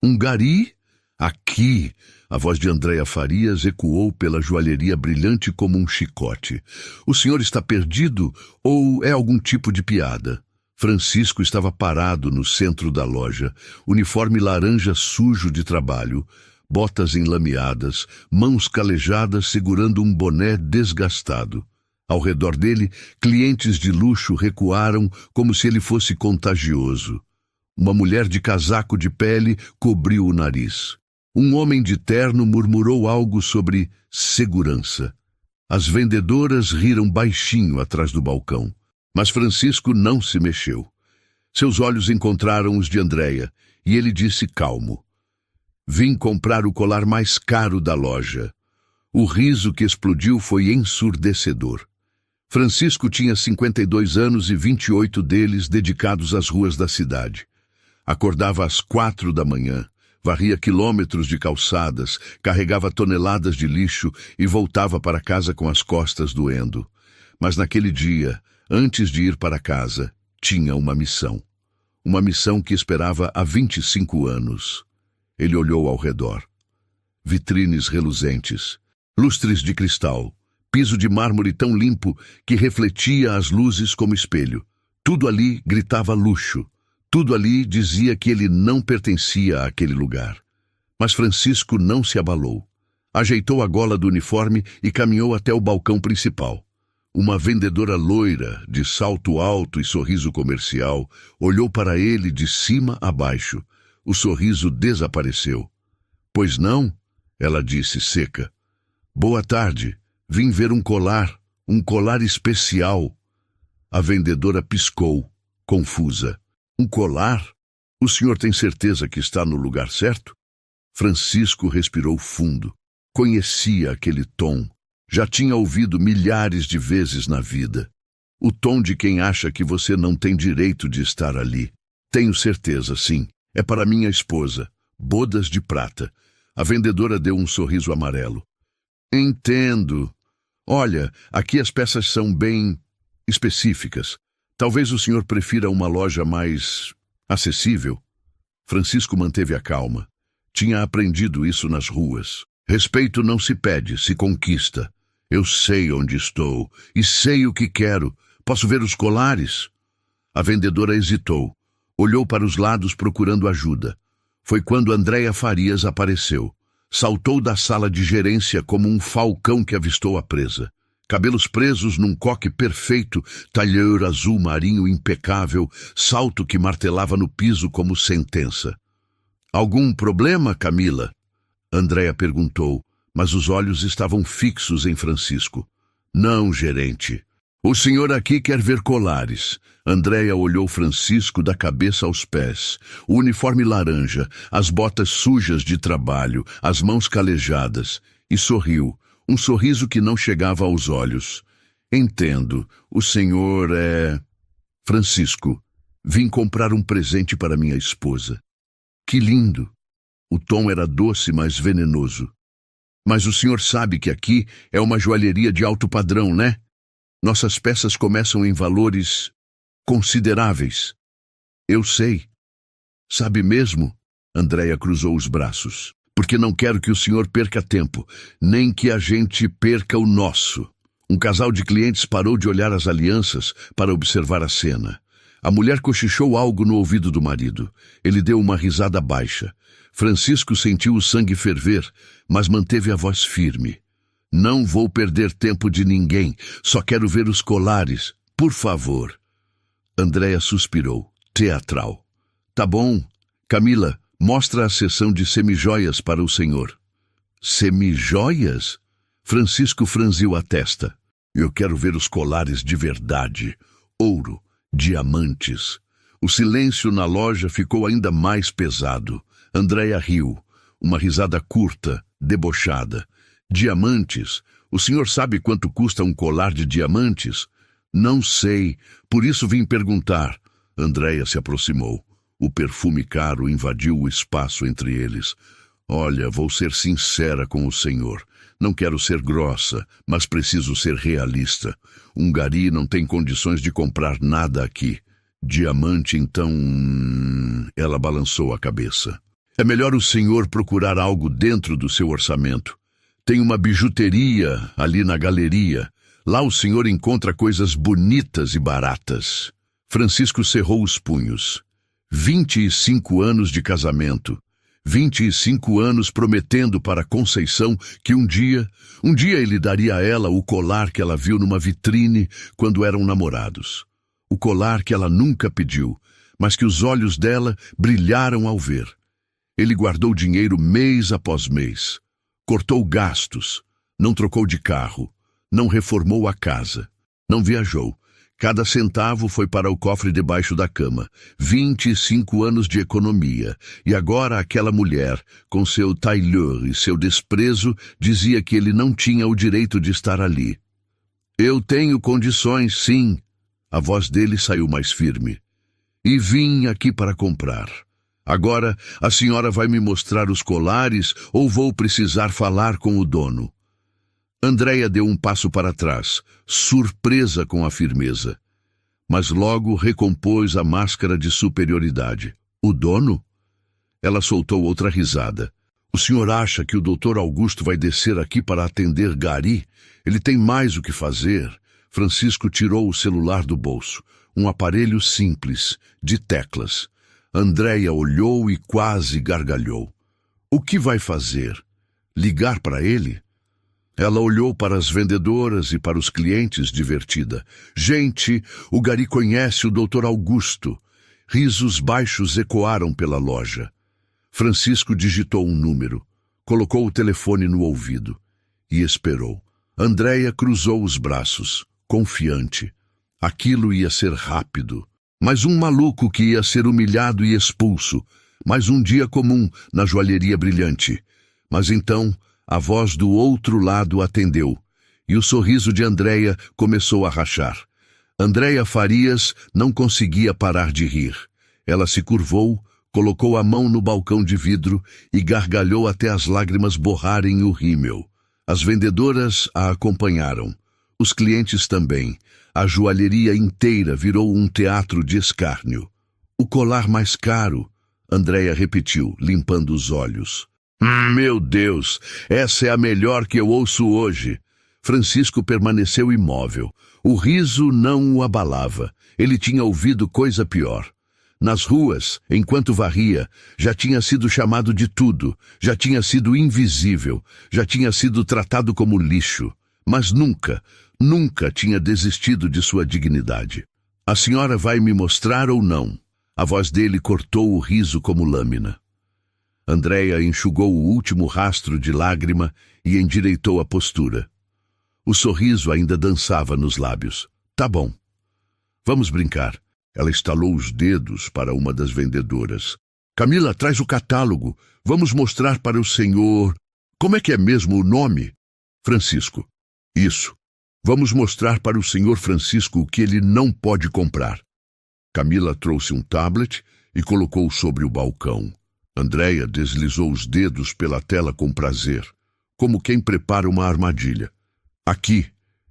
Um gari? Aqui! A voz de Andréia Farias ecoou pela joalheria brilhante como um chicote. O senhor está perdido ou é algum tipo de piada? Francisco estava parado no centro da loja, uniforme laranja sujo de trabalho, botas enlameadas, mãos calejadas segurando um boné desgastado. Ao redor dele, clientes de luxo recuaram como se ele fosse contagioso. Uma mulher de casaco de pele cobriu o nariz. Um homem de terno murmurou algo sobre segurança. As vendedoras riram baixinho atrás do balcão, mas Francisco não se mexeu. Seus olhos encontraram os de Andréia e ele disse calmo: "Vim comprar o colar mais caro da loja." O riso que explodiu foi ensurdecedor. Francisco tinha 52 anos e 28 deles dedicados às ruas da cidade. Acordava às 4 da manhã, varria quilômetros de calçadas, carregava toneladas de lixo e voltava para casa com as costas doendo. Mas naquele dia, antes de ir para casa, tinha uma missão. Uma missão que esperava há 25 anos. Ele olhou ao redor. Vitrines reluzentes, lustres de cristal, piso de mármore tão limpo que refletia as luzes como espelho. Tudo ali gritava luxo. Tudo ali dizia que ele não pertencia àquele lugar. Mas Francisco não se abalou. Ajeitou a gola do uniforme e caminhou até o balcão principal. Uma vendedora loira, de salto alto e sorriso comercial, olhou para ele de cima a baixo. O sorriso desapareceu. "Pois não?" ela disse seca. "Boa tarde. Vim ver um colar especial." A vendedora piscou, confusa. "Um colar? O senhor tem certeza que está no lugar certo?" Francisco respirou fundo. Conhecia aquele tom. Já tinha ouvido milhares de vezes na vida. O tom de quem acha que você não tem direito de estar ali. "Tenho certeza, sim. É para minha esposa. Bodas de prata." A vendedora deu um sorriso amarelo. "Entendo. Olha, aqui as peças são bem específicas. Talvez o senhor prefira uma loja mais acessível." Francisco manteve a calma. Tinha aprendido isso nas ruas. Respeito não se pede, se conquista. "Eu sei onde estou e sei o que quero. Posso ver os colares?" A vendedora hesitou. Olhou para os lados procurando ajuda. Foi quando Andréia Farias apareceu. Saltou da sala de gerência como um falcão que avistou a presa. Cabelos presos num coque perfeito, talheiro azul marinho impecável, salto que martelava no piso como sentença. "Algum problema, Camila?" Andréia perguntou, mas os olhos estavam fixos em Francisco. "Não, gerente. O senhor aqui quer ver colares." Andréia olhou Francisco da cabeça aos pés. O uniforme laranja, as botas sujas de trabalho, as mãos calejadas, e sorriu. Um sorriso que não chegava aos olhos. "Entendo. O senhor é..." "Francisco, vim comprar um presente para minha esposa." "Que lindo." O tom era doce, mas venenoso. "Mas o senhor sabe que aqui é uma joalheria de alto padrão, né? Nossas peças começam em valores consideráveis." "Eu sei." "Sabe mesmo?" Andréia cruzou os braços. "Porque não quero que o senhor perca tempo, nem que a gente perca o nosso." Um casal de clientes parou de olhar as alianças para observar a cena. A mulher cochichou algo no ouvido do marido. Ele deu uma risada baixa. Francisco sentiu o sangue ferver, mas manteve a voz firme. "Não vou perder tempo de ninguém. Só quero ver os colares. Por favor." Andréia suspirou, teatral. "Tá bom. Camila, mostra a seção de semijoias para o senhor." "Semijoias?" Francisco franziu a testa. "Eu quero ver os colares de verdade. Ouro, diamantes." O silêncio na loja ficou ainda mais pesado. Andréia riu, uma risada curta, debochada. "Diamantes? O senhor sabe quanto custa um colar de diamantes?" "Não sei, por isso vim perguntar." Andréia se aproximou. O perfume caro invadiu o espaço entre eles. "Olha, vou ser sincera com o senhor. Não quero ser grossa, mas preciso ser realista. Um gari não tem condições de comprar nada aqui. Diamante, então..." Ela balançou a cabeça. É melhor o senhor procurar algo dentro do seu orçamento. Tem uma bijuteria ali na galeria. Lá o senhor encontra coisas bonitas e baratas. Francisco cerrou os punhos. 25 anos de casamento. 25 anos prometendo para Conceição que um dia ele daria a ela o colar que ela viu numa vitrine quando eram namorados. O colar que ela nunca pediu, mas que os olhos dela brilharam ao ver. Ele guardou dinheiro mês após mês. Cortou gastos. Não trocou de carro. Não reformou a casa. Não viajou. Cada centavo foi para o cofre debaixo da cama. 25 anos de economia. E agora aquela mulher, com seu tailleur e seu desprezo, dizia que ele não tinha o direito de estar ali. Eu tenho condições, sim. A voz dele saiu mais firme. E vim aqui para comprar. Agora a senhora vai me mostrar os colares ou vou precisar falar com o dono? Andréia deu um passo para trás, surpresa com a firmeza. Mas logo recompôs a máscara de superioridade. O dono? Ela soltou outra risada. O senhor acha que o doutor Augusto vai descer aqui para atender Gari? Ele tem mais o que fazer. Francisco tirou o celular do bolso. Um aparelho simples, de teclas. Andréia olhou e quase gargalhou. O que vai fazer? Ligar para ele? Ela olhou para as vendedoras e para os clientes divertida. Gente, o Gari conhece o Dr. Augusto. Risos baixos ecoaram pela loja. Francisco digitou um número, colocou o telefone no ouvido e esperou. Andréia cruzou os braços, confiante. Aquilo ia ser rápido. Mais um maluco que ia ser humilhado e expulso. Mais um dia comum na joalheria brilhante. Mas então a voz do outro lado atendeu, e o sorriso de Andréia começou a rachar. Andréia Farias não conseguia parar de rir. Ela se curvou, colocou a mão no balcão de vidro e gargalhou até as lágrimas borrarem o rímel. As vendedoras a acompanharam. Os clientes também. A joalheria inteira virou um teatro de escárnio. O colar mais caro, Andréia repetiu, limpando os olhos. Meu Deus, essa é a melhor que eu ouço hoje. Francisco permaneceu imóvel. O riso não o abalava. Ele tinha ouvido coisa pior. Nas ruas, enquanto varria, já tinha sido chamado de tudo, já tinha sido invisível, já tinha sido tratado como lixo. Mas nunca tinha desistido de sua dignidade. A senhora vai me mostrar ou não? A voz dele cortou o riso como lâmina. Andréia enxugou o último rastro de lágrima e endireitou a postura. O sorriso ainda dançava nos lábios. Tá bom. Vamos brincar. Ela estalou os dedos para uma das vendedoras. Camila, traz o catálogo. Vamos mostrar para o senhor... Como é que é mesmo o nome? Francisco. Isso. Vamos mostrar para o senhor Francisco o que ele não pode comprar. Camila trouxe um tablet e colocou sobre o balcão. Andréia deslizou os dedos pela tela com prazer, como quem prepara uma armadilha. Aqui,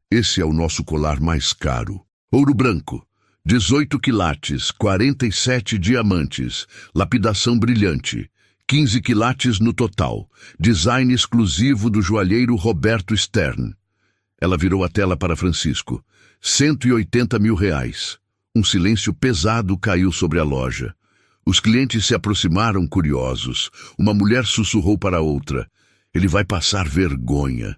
esse é o nosso colar mais caro. Ouro branco, 18 quilates, 47 diamantes, lapidação brilhante, 15 quilates no total, design exclusivo do joalheiro Roberto Stern. Ela virou a tela para Francisco. 180 mil reais. Um silêncio pesado caiu sobre a loja. Os clientes se aproximaram curiosos. Uma mulher sussurrou para outra. Ele vai passar vergonha.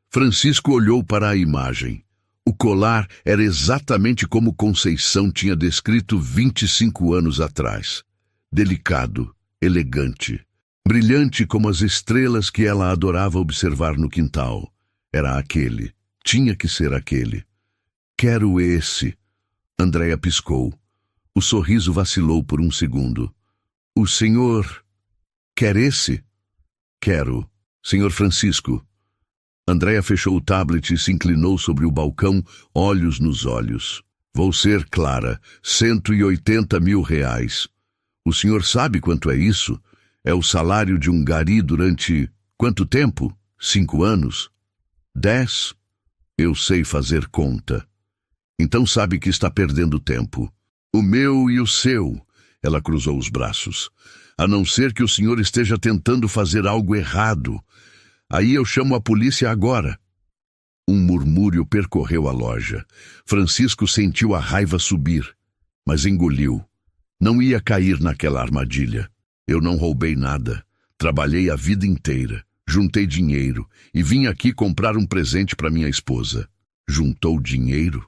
Francisco olhou para a imagem. O colar era exatamente como Conceição tinha descrito 25 anos atrás. Delicado, elegante, brilhante como as estrelas que ela adorava observar no quintal. Era aquele. Tinha que ser aquele. Quero esse. Andréia piscou. O sorriso vacilou por um segundo. O senhor quer esse? Quero. Senhor Francisco. Andréia fechou o tablet e se inclinou sobre o balcão, olhos nos olhos. Vou ser clara. 180 mil reais. O senhor sabe quanto é isso? É o salário de um gari durante... quanto tempo? 5 anos? 10? Eu sei fazer conta. Então sabe que está perdendo tempo. O meu e o seu. Ela cruzou os braços. A não ser que o senhor esteja tentando fazer algo errado. Aí eu chamo a polícia agora. Um murmúrio percorreu a loja. Francisco sentiu a raiva subir, mas engoliu. Não ia cair naquela armadilha. Eu não roubei nada. Trabalhei a vida inteira. Juntei dinheiro e vim aqui comprar um presente para minha esposa. Juntou dinheiro?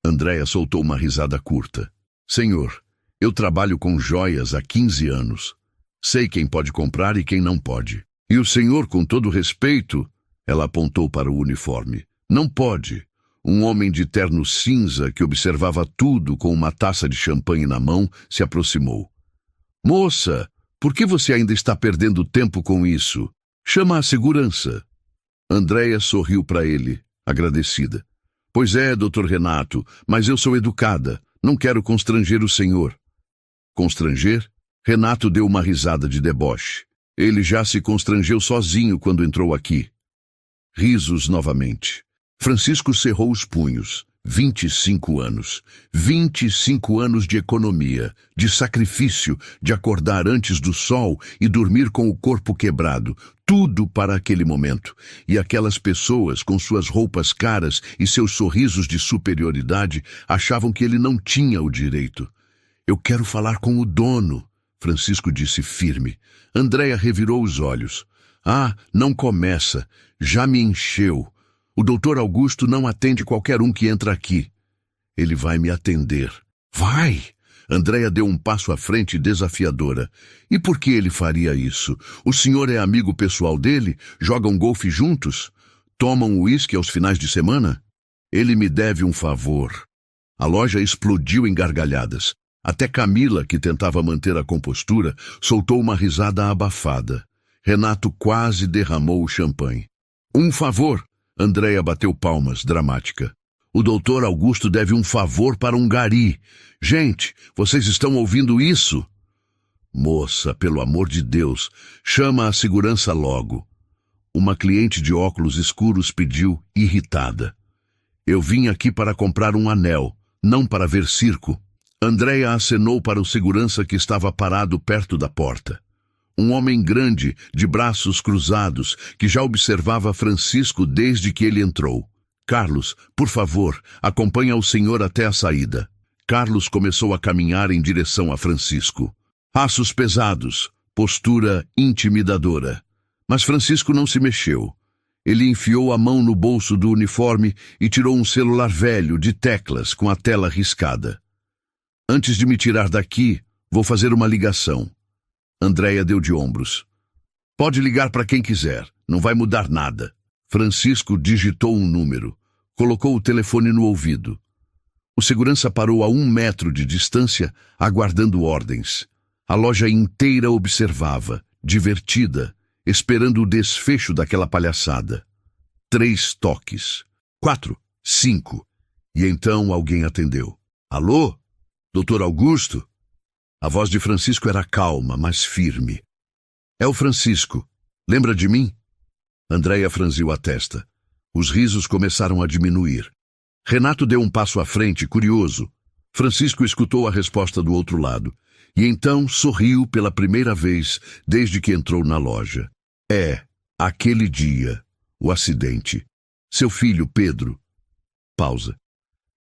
Andréia soltou uma risada curta. Senhor, eu trabalho com joias há 15 anos. Sei quem pode comprar e quem não pode. E o senhor, com todo respeito, ela apontou para o uniforme. Não pode. Um homem de terno cinza que observava tudo com uma taça de champanhe na mão se aproximou. Moça, por que você ainda está perdendo tempo com isso? Chama a segurança. Andréia sorriu para ele, agradecida. Pois é, Dr. Renato, mas eu sou educada. Não quero constranger o senhor. Constranger? Renato deu uma risada de deboche. Ele já se constrangeu sozinho quando entrou aqui. Risos novamente. Francisco cerrou os punhos. 25 anos. 25 anos de economia, de sacrifício, de acordar antes do sol e dormir com o corpo quebrado. Tudo para aquele momento. E aquelas pessoas, com suas roupas caras e seus sorrisos de superioridade, achavam que ele não tinha o direito. Eu quero falar com o dono, Francisco disse firme. Andréia revirou os olhos. Ah, não começa. Já me encheu. O doutor Augusto não atende qualquer um que entra aqui. Ele vai me atender. Vai! Andréia deu um passo à frente desafiadora. E por que ele faria isso? O senhor é amigo pessoal dele? Jogam golfe juntos? Tomam uísque aos finais de semana? Ele me deve um favor. A loja explodiu em gargalhadas. Até Camila, que tentava manter a compostura, soltou uma risada abafada. Renato quase derramou o champanhe. Um favor! Andréia bateu palmas, dramática. O doutor Augusto deve um favor para um gari. Gente, vocês estão ouvindo isso? Moça, pelo amor de Deus, chama a segurança logo. Uma cliente de óculos escuros pediu, irritada. Eu vim aqui para comprar um anel, não para ver circo. Andréia acenou para o segurança que estava parado perto da porta. Um homem grande, de braços cruzados, que já observava Francisco desde que ele entrou. Carlos, por favor, acompanha o senhor até a saída. Carlos começou a caminhar em direção a Francisco. Passos pesados, postura intimidadora. Mas Francisco não se mexeu. Ele enfiou a mão no bolso do uniforme e tirou um celular velho, de teclas, com a tela riscada. Antes de me tirar daqui, vou fazer uma ligação. Andréia deu de ombros. Pode ligar para quem quiser, não vai mudar nada. Francisco digitou um número, colocou o telefone no ouvido. O segurança parou a 1 metro de distância, aguardando ordens. A loja inteira observava, divertida, esperando o desfecho daquela palhaçada. 3 toques. 4, 5. E então alguém atendeu. Alô? Doutor Augusto? A voz de Francisco era calma, mas firme. É o Francisco. Lembra de mim? Andréia franziu a testa. Os risos começaram a diminuir. Renato deu um passo à frente, curioso. Francisco escutou a resposta do outro lado. E então sorriu pela primeira vez desde que entrou na loja. Aquele dia, o acidente. Seu filho, Pedro. Pausa.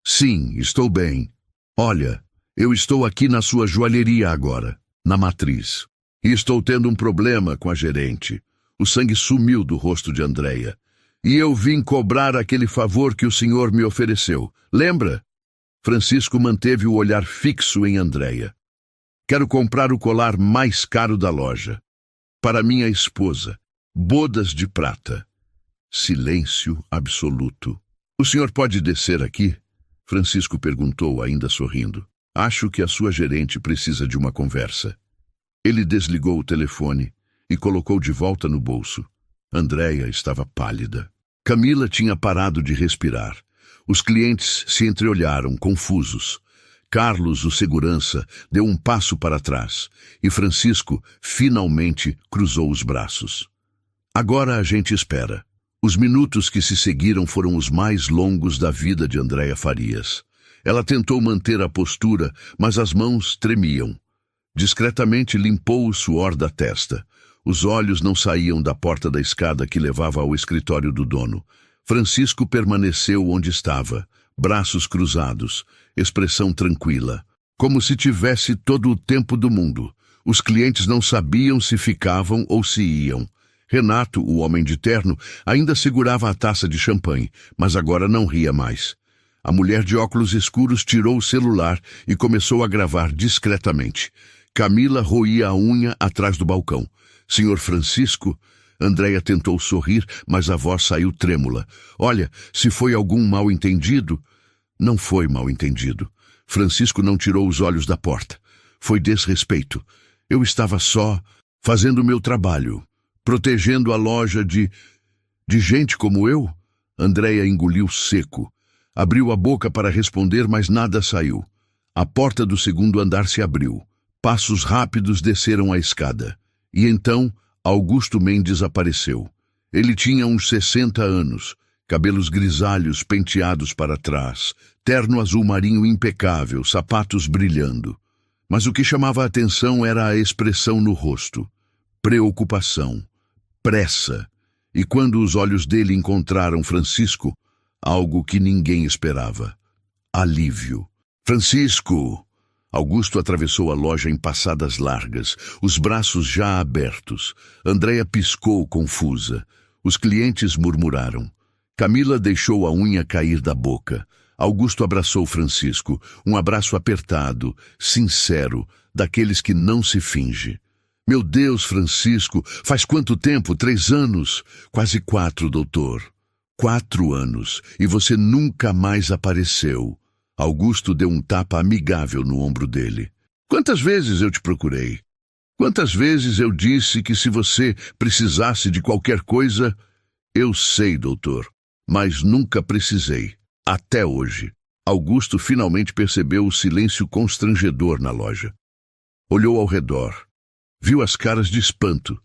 Sim, estou bem. Olha, eu estou aqui na sua joalheria agora, na Matriz. E estou tendo um problema com a gerente. O sangue sumiu do rosto de Andréia. E eu vim cobrar aquele favor que o senhor me ofereceu. Lembra? Francisco manteve o olhar fixo em Andréia. Quero comprar o colar mais caro da loja. Para minha esposa. Bodas de prata. Silêncio absoluto. O senhor pode descer aqui? Francisco perguntou, ainda sorrindo. Acho que a sua gerente precisa de uma conversa. Ele desligou o telefone e colocou de volta no bolso. Andréia estava pálida. Camila tinha parado de respirar. Os clientes se entreolharam, confusos. Carlos, o segurança, deu um passo para trás e Francisco finalmente cruzou os braços. Agora a gente espera. Os minutos que se seguiram foram os mais longos da vida de Andréia Farias. Ela tentou manter a postura, mas as mãos tremiam. Discretamente limpou o suor da testa. Os olhos não saíam da porta da escada que levava ao escritório do dono. Francisco permaneceu onde estava, braços cruzados, expressão tranquila, como se tivesse todo o tempo do mundo. Os clientes não sabiam se ficavam ou se iam. Renato, o homem de terno, ainda segurava a taça de champanhe, mas agora não ria mais. A mulher de óculos escuros tirou o celular e começou a gravar discretamente. Camila roía a unha atrás do balcão. Senhor Francisco? Andréia tentou sorrir, mas a voz saiu trêmula. Olha, se foi algum mal-entendido... Não foi mal-entendido. Francisco não tirou os olhos da porta. Foi desrespeito. Eu estava só, fazendo o meu trabalho, protegendo a loja de gente como eu. Andréia engoliu seco. Abriu a boca para responder, mas nada saiu. A porta do segundo andar se abriu. Passos rápidos desceram a escada. E então, Augusto Mendes apareceu. Ele tinha uns 60 anos, cabelos grisalhos penteados para trás, terno azul marinho impecável, sapatos brilhando. Mas o que chamava a atenção era a expressão no rosto. Preocupação, pressa. E quando os olhos dele encontraram Francisco, algo que ninguém esperava. Alívio. Francisco! Augusto atravessou a loja em passadas largas, os braços já abertos. Andréia piscou, confusa. Os clientes murmuraram. Camila deixou a unha cair da boca. Augusto abraçou Francisco, um abraço apertado, sincero, daqueles que não se finge. Meu Deus, Francisco, faz quanto tempo? 3 anos? Quase 4, doutor. 4 anos, e você nunca mais apareceu. Augusto deu um tapa amigável no ombro dele. Quantas vezes eu te procurei? Quantas vezes eu disse que se você precisasse de qualquer coisa... Eu sei, doutor, mas nunca precisei. Até hoje. Augusto finalmente percebeu o silêncio constrangedor na loja. Olhou ao redor. Viu as caras de espanto.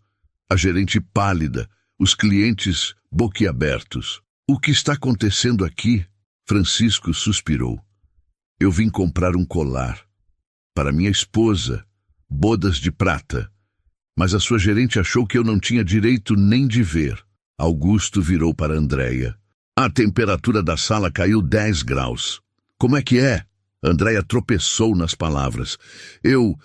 A gerente pálida, os clientes boquiabertos. O que está acontecendo aqui? Francisco suspirou. Eu vim comprar um colar. Para minha esposa, bodas de prata. Mas a sua gerente achou que eu não tinha direito nem de ver. Augusto virou para Andréia. A temperatura da sala caiu 10 graus. Como é que é? Andréia tropeçou nas palavras. Eu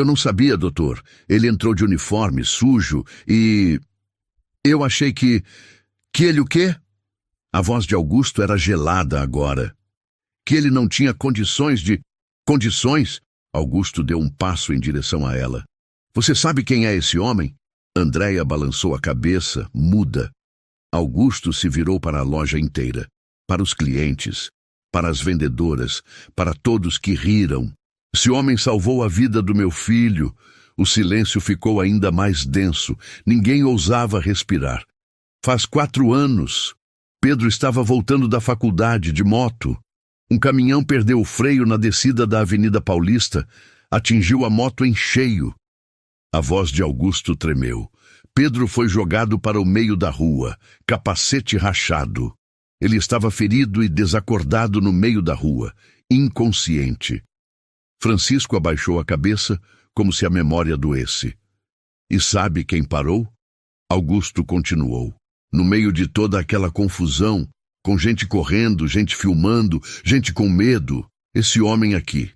não sabia, doutor. Ele entrou de uniforme, sujo, e... Eu achei que ele o quê? A voz de Augusto era gelada agora. Que ele não tinha condições de... Condições? Augusto deu um passo em direção a ela. Você sabe quem é esse homem? Andréia balançou a cabeça, muda. Augusto se virou para a loja inteira, para os clientes, para as vendedoras, para todos que riram. Esse homem salvou a vida do meu filho. O silêncio ficou ainda mais denso. Ninguém ousava respirar. Faz 4 anos. Pedro estava voltando da faculdade de moto. Um caminhão perdeu o freio na descida da Avenida Paulista, atingiu a moto em cheio. A voz de Augusto tremeu. Pedro foi jogado para o meio da rua, capacete rachado. Ele estava ferido e desacordado no meio da rua, inconsciente. Francisco abaixou a cabeça, como se a memória doesse. E sabe quem parou? Augusto continuou. No meio de toda aquela confusão, com gente correndo, gente filmando, gente com medo, esse homem aqui,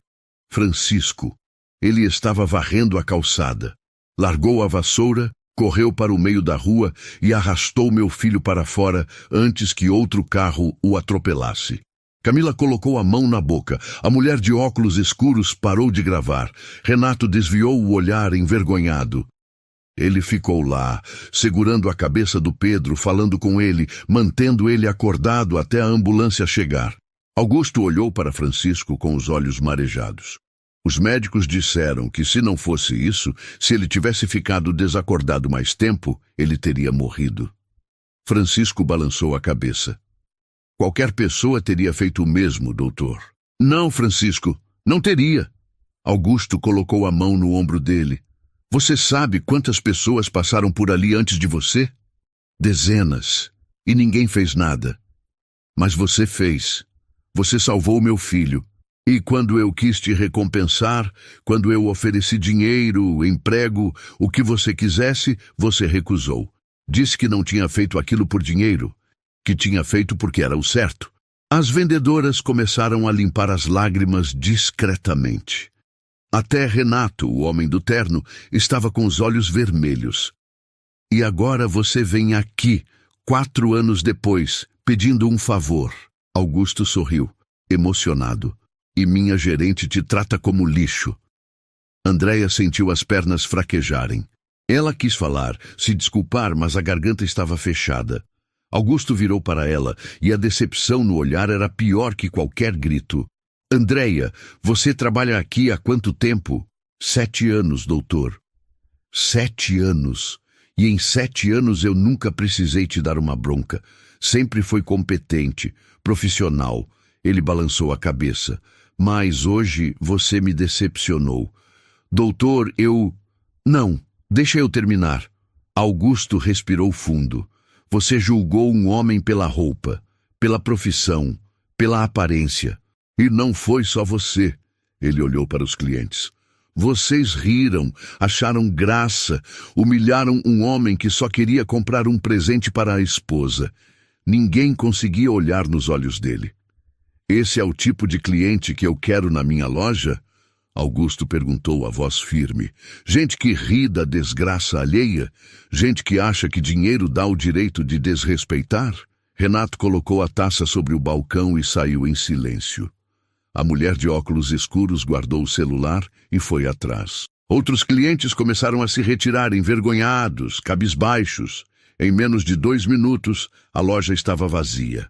Francisco, ele estava varrendo a calçada. Largou a vassoura, correu para o meio da rua e arrastou meu filho para fora antes que outro carro o atropelasse. Camila colocou a mão na boca. A mulher de óculos escuros parou de gravar. Renato desviou o olhar envergonhado. Ele ficou lá, segurando a cabeça do Pedro, falando com ele, mantendo ele acordado até a ambulância chegar. Augusto olhou para Francisco com os olhos marejados. Os médicos disseram que se não fosse isso, se ele tivesse ficado desacordado mais tempo, ele teria morrido. Francisco balançou a cabeça. Qualquer pessoa teria feito o mesmo, doutor. Não, Francisco, não teria. Augusto colocou a mão no ombro dele. Você sabe quantas pessoas passaram por ali antes de você? Dezenas. E ninguém fez nada. Mas você fez. Você salvou meu filho. E quando eu quis te recompensar, quando eu ofereci dinheiro, emprego, o que você quisesse, você recusou. Disse que não tinha feito aquilo por dinheiro, que tinha feito porque era o certo. As vendedoras começaram a limpar as lágrimas discretamente. Até Renato, o homem do terno, estava com os olhos vermelhos. E agora você vem aqui, 4 anos depois, pedindo um favor. Augusto sorriu, emocionado. E minha gerente te trata como lixo. Andréia sentiu as pernas fraquejarem. Ela quis falar, se desculpar, mas a garganta estava fechada. Augusto virou para ela, e a decepção no olhar era pior que qualquer grito. Andréia, você trabalha aqui há quanto tempo? 7 anos, doutor. 7 anos. E em 7 anos eu nunca precisei te dar uma bronca. Sempre foi competente, profissional. Ele balançou a cabeça. Mas hoje você me decepcionou. Doutor, Não, deixa eu terminar. Augusto respirou fundo. Você julgou um homem pela roupa, pela profissão, pela aparência. E não foi só você. Ele olhou para os clientes. Vocês riram, acharam graça, humilharam um homem que só queria comprar um presente para a esposa. Ninguém conseguia olhar nos olhos dele. Esse é o tipo de cliente que eu quero na minha loja? Augusto perguntou a voz firme. Gente que ri da desgraça alheia? Gente que acha que dinheiro dá o direito de desrespeitar? Renato colocou a taça sobre o balcão e saiu em silêncio. A mulher de óculos escuros guardou o celular e foi atrás. Outros clientes começaram a se retirar envergonhados, cabisbaixos. Em menos de 2 minutos, a loja estava vazia.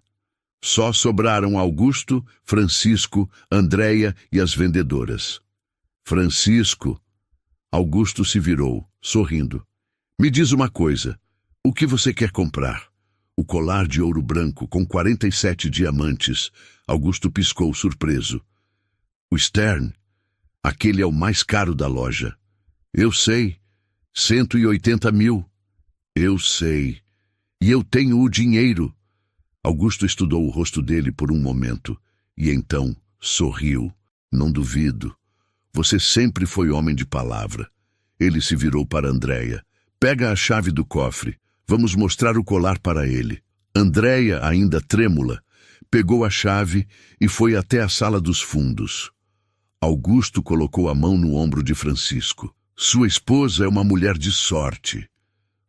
Só sobraram Augusto, Francisco, Andréia e as vendedoras. Francisco. Augusto se virou, sorrindo. Me diz uma coisa. O que você quer comprar? O colar de ouro branco com 47 diamantes. Augusto piscou surpreso. O Stern. Aquele é o mais caro da loja. Eu sei. 180 mil. Eu sei. E eu tenho o dinheiro. Augusto estudou o rosto dele por um momento, e então sorriu. Não duvido. Você sempre foi homem de palavra. Ele se virou para Andréia. Pega a chave do cofre. Vamos mostrar o colar para ele. Andréia, ainda trêmula, pegou a chave e foi até a sala dos fundos. Augusto colocou a mão no ombro de Francisco. Sua esposa é uma mulher de sorte.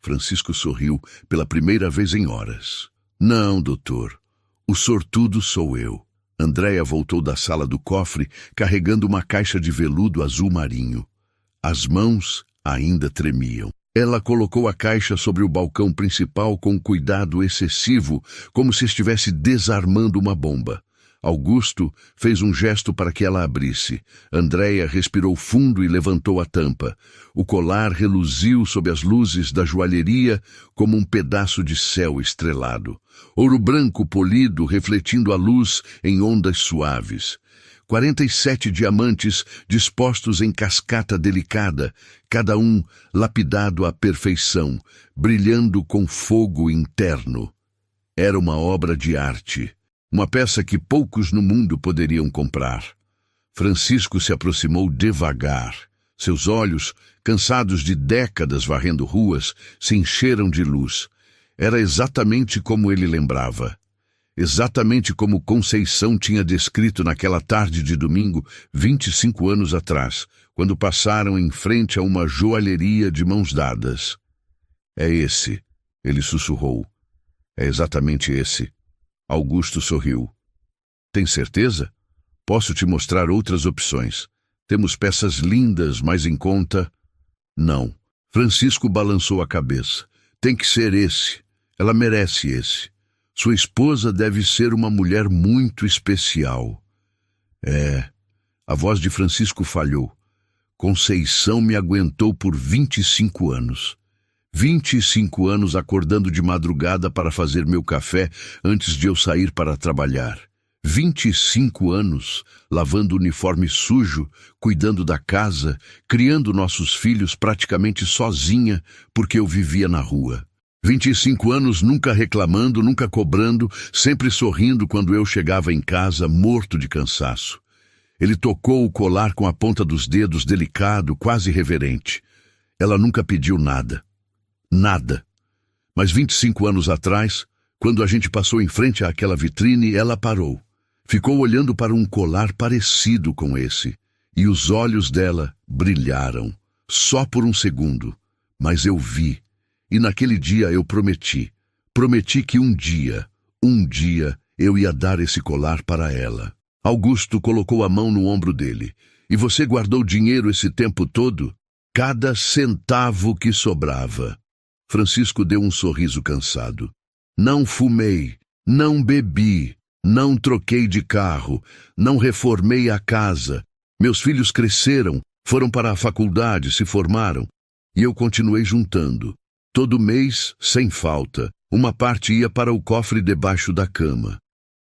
Francisco sorriu pela primeira vez em horas. Não, doutor. O sortudo sou eu. Andréia voltou da sala do cofre carregando uma caixa de veludo azul marinho. As mãos ainda tremiam. Ela colocou a caixa sobre o balcão principal com cuidado excessivo, como se estivesse desarmando uma bomba. Augusto fez um gesto para que ela abrisse. Andréia respirou fundo e levantou a tampa. O colar reluziu sob as luzes da joalheria como um pedaço de céu estrelado. Ouro branco polido refletindo a luz em ondas suaves. 47 diamantes dispostos em cascata delicada, cada um lapidado à perfeição, brilhando com fogo interno. Era uma obra de arte. Uma peça que poucos no mundo poderiam comprar. Francisco se aproximou devagar. Seus olhos, cansados de décadas varrendo ruas, se encheram de luz. Era exatamente como ele lembrava. Exatamente como Conceição tinha descrito naquela tarde de domingo, 25 anos atrás, quando passaram em frente a uma joalheria de mãos dadas. É esse, ele sussurrou. É exatamente esse. Augusto sorriu. Tem certeza? Posso te mostrar outras opções. Temos peças lindas, mas em conta... Não. Francisco balançou a cabeça. Tem que ser esse. Ela merece esse. Sua esposa deve ser uma mulher muito especial. A voz de Francisco falhou. Conceição me aguentou por 25 anos. 25 anos acordando de madrugada para fazer meu café antes de eu sair para trabalhar. 25 anos lavando uniforme sujo, cuidando da casa, criando nossos filhos praticamente sozinha porque eu vivia na rua. 25 anos nunca reclamando, nunca cobrando, sempre sorrindo quando eu chegava em casa morto de cansaço. Ele tocou o colar com a ponta dos dedos, delicado, quase reverente. Ela nunca pediu nada. Nada. Mas 25 anos atrás, quando a gente passou em frente àquela vitrine, ela parou. Ficou olhando para um colar parecido com esse. E os olhos dela brilharam. Só por um segundo. Mas eu vi. E naquele dia eu prometi. Prometi que um dia, eu ia dar esse colar para ela. Augusto colocou a mão no ombro dele. E você guardou dinheiro esse tempo todo? Cada centavo que sobrava. Francisco deu um sorriso cansado. Não fumei, não bebi, não troquei de carro, não reformei a casa. Meus filhos cresceram, foram para a faculdade, se formaram. E eu continuei juntando. Todo mês, sem falta, uma parte ia para o cofre debaixo da cama.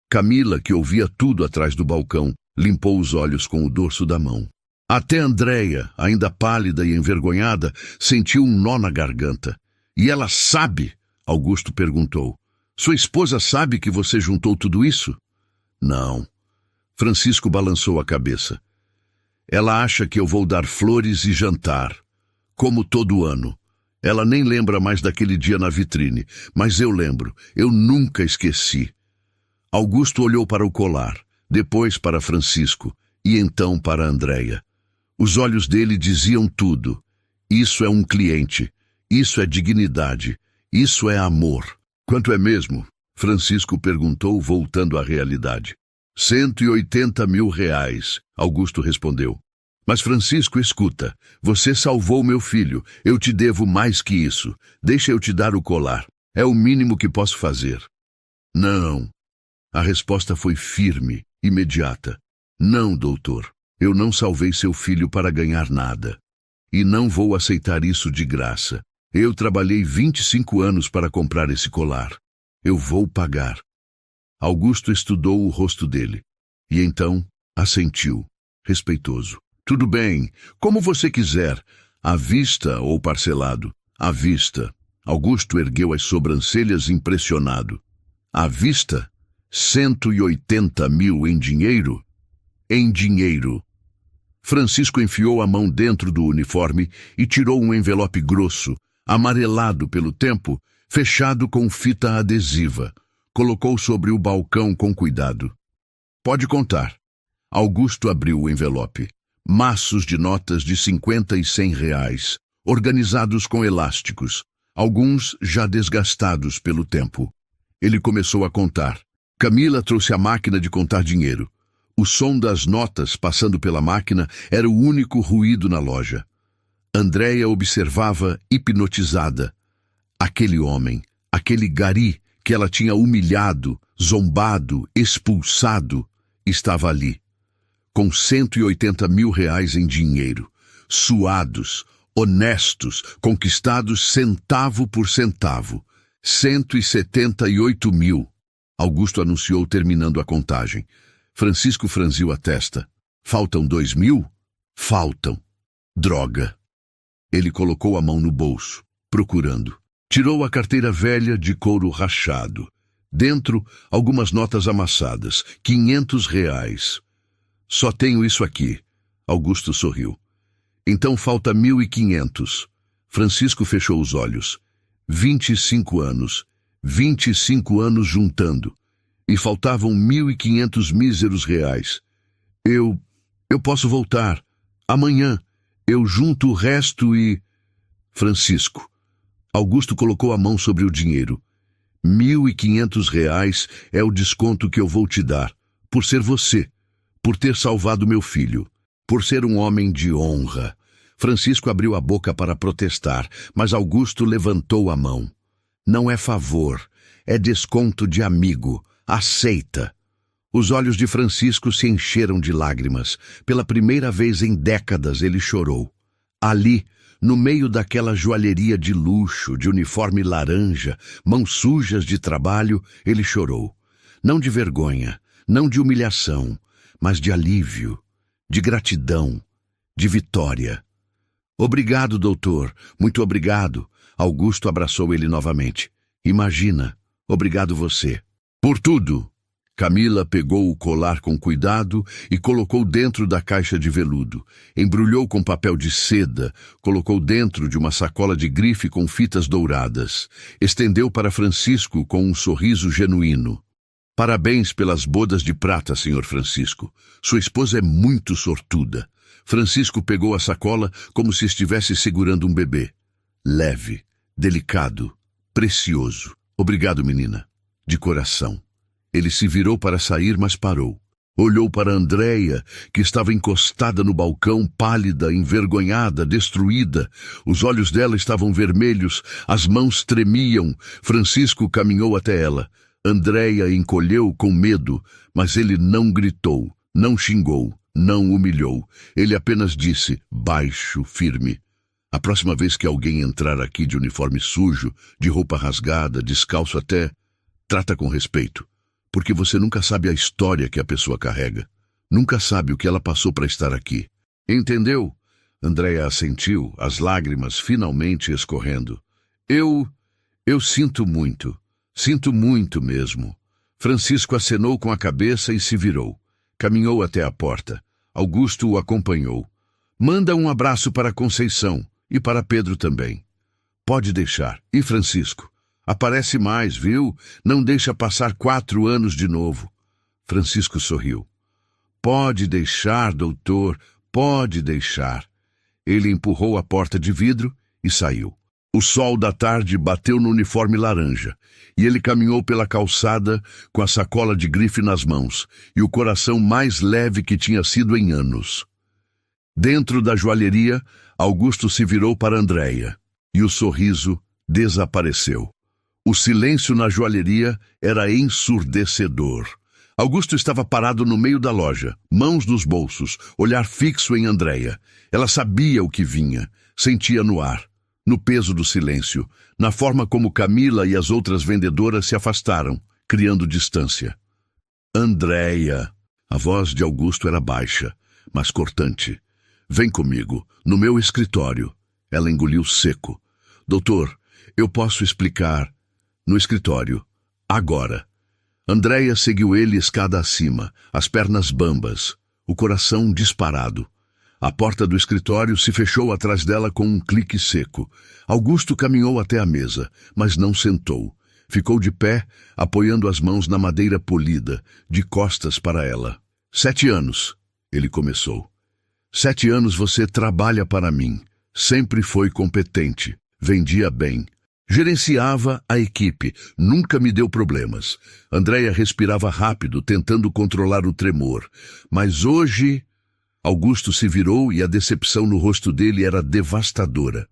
Camila, que ouvia tudo atrás do balcão, limpou os olhos com o dorso da mão. Até Andréia, ainda pálida e envergonhada, sentiu um nó na garganta. E ela sabe? Augusto perguntou. Sua esposa sabe que você juntou tudo isso? Não. Francisco balançou a cabeça. Ela acha que eu vou dar flores e jantar, como todo ano. Ela nem lembra mais daquele dia na vitrine, mas eu lembro, eu nunca esqueci. Augusto olhou para o colar, depois para Francisco e então para Andréia. Os olhos dele diziam tudo. Isso é um cliente, isso é dignidade, isso é amor. Quanto é mesmo? Francisco perguntou, voltando à realidade. 180 mil reais, Augusto respondeu. Mas Francisco, escuta, você salvou meu filho, eu te devo mais que isso. Deixa eu te dar o colar, é o mínimo que posso fazer. Não. A resposta foi firme, imediata. Não, doutor, eu não salvei seu filho para ganhar nada. E não vou aceitar isso de graça. Eu trabalhei 25 anos para comprar esse colar. Eu vou pagar. Augusto estudou o rosto dele. E então assentiu, respeitoso. Tudo bem, como você quiser, à vista ou parcelado. À vista. Augusto ergueu as sobrancelhas impressionado. À vista? 180 mil em dinheiro? Em dinheiro. Francisco enfiou a mão dentro do uniforme e tirou um envelope grosso, amarelado pelo tempo, fechado com fita adesiva. Colocou sobre o balcão com cuidado. Pode contar. Augusto abriu o envelope. Maços de notas de 50 e 100 reais, organizados com elásticos, alguns já desgastados pelo tempo. Ele começou a contar. Camila trouxe a máquina de contar dinheiro. O som das notas passando pela máquina era o único ruído na loja. Andréia observava hipnotizada. Aquele homem, aquele gari que ela tinha humilhado, zombado, expulsado, estava ali, com 180 mil reais em dinheiro, suados, honestos, conquistados centavo por centavo. 178 mil. Augusto anunciou terminando a contagem. Francisco franziu a testa. Faltam 2 mil? Faltam. Droga. Ele colocou a mão no bolso, procurando. Tirou a carteira velha de couro rachado. Dentro, algumas notas amassadas. 500 reais. Só tenho isso aqui. Augusto sorriu. Então falta 1.500. Francisco fechou os olhos. 25 anos. 25 anos juntando. E faltavam 1.500 míseros reais. Eu posso voltar. Amanhã. Eu junto o resto e... Francisco. Augusto colocou a mão sobre o dinheiro. 1.500 reais é o desconto que eu vou te dar. Por ser você. Por ter salvado meu filho. Por ser um homem de honra. Francisco abriu a boca para protestar, mas Augusto levantou a mão. Não é favor. É desconto de amigo. Aceita. Os olhos de Francisco se encheram de lágrimas. Pela primeira vez em décadas ele chorou. Ali, no meio daquela joalheria de luxo, de uniforme laranja, mãos sujas de trabalho, ele chorou. Não de vergonha, não de humilhação, mas de alívio, de gratidão, de vitória. Obrigado, doutor. Muito obrigado. Augusto abraçou ele novamente. Imagina. Obrigado você. Por tudo. Camila pegou o colar com cuidado e colocou dentro da caixa de veludo. Embrulhou com papel de seda, colocou dentro de uma sacola de grife com fitas douradas. Estendeu para Francisco com um sorriso genuíno. Parabéns pelas bodas de prata, Sr. Francisco. Sua esposa é muito sortuda. Francisco pegou a sacola como se estivesse segurando um bebê. Leve, delicado, precioso. Obrigado, menina. De coração. Ele se virou para sair, mas parou. Olhou para Andréia, que estava encostada no balcão, pálida, envergonhada, destruída. Os olhos dela estavam vermelhos, as mãos tremiam. Francisco caminhou até ela. Andréia encolheu com medo, mas ele não gritou, não xingou, não humilhou. Ele apenas disse, baixo, firme: a próxima vez que alguém entrar aqui de uniforme sujo, de roupa rasgada, descalço até, trata com respeito. Porque você nunca sabe a história que a pessoa carrega. Nunca sabe o que ela passou para estar aqui. Entendeu? Andréia assentiu, as lágrimas finalmente escorrendo. Eu sinto muito. Sinto muito mesmo. Francisco acenou com a cabeça e se virou. Caminhou até a porta. Augusto o acompanhou. Manda um abraço para Conceição e para Pedro também. Pode deixar. E Francisco? Aparece mais, viu? Não deixa passar 4 anos de novo. Francisco sorriu. Pode deixar, doutor, pode deixar. Ele empurrou a porta de vidro e saiu. O sol da tarde bateu no uniforme laranja, e ele caminhou pela calçada com a sacola de grife nas mãos e o coração mais leve que tinha sido em anos. Dentro da joalheria, Augusto se virou para Andréia, e o sorriso desapareceu. O silêncio na joalheria era ensurdecedor. Augusto estava parado no meio da loja, mãos nos bolsos, olhar fixo em Andréia. Ela sabia o que vinha, sentia no ar, no peso do silêncio, na forma como Camila e as outras vendedoras se afastaram, criando distância. Andréia. A voz de Augusto era baixa, mas cortante. Vem comigo, no meu escritório. Ela engoliu seco. Doutor, eu posso explicar. No escritório. Agora. Andréia seguiu ele escada acima, as pernas bambas, o coração disparado. A porta do escritório se fechou atrás dela com um clique seco. Augusto caminhou até a mesa, mas não sentou. Ficou de pé, apoiando as mãos na madeira polida, de costas para ela. 7 anos, ele começou. 7 anos você trabalha para mim. Sempre foi competente. Vendia bem. Gerenciava a equipe, nunca me deu problemas. Andréia respirava rápido, tentando controlar o tremor. Mas hoje... Augusto se virou e a decepção no rosto dele era devastadora.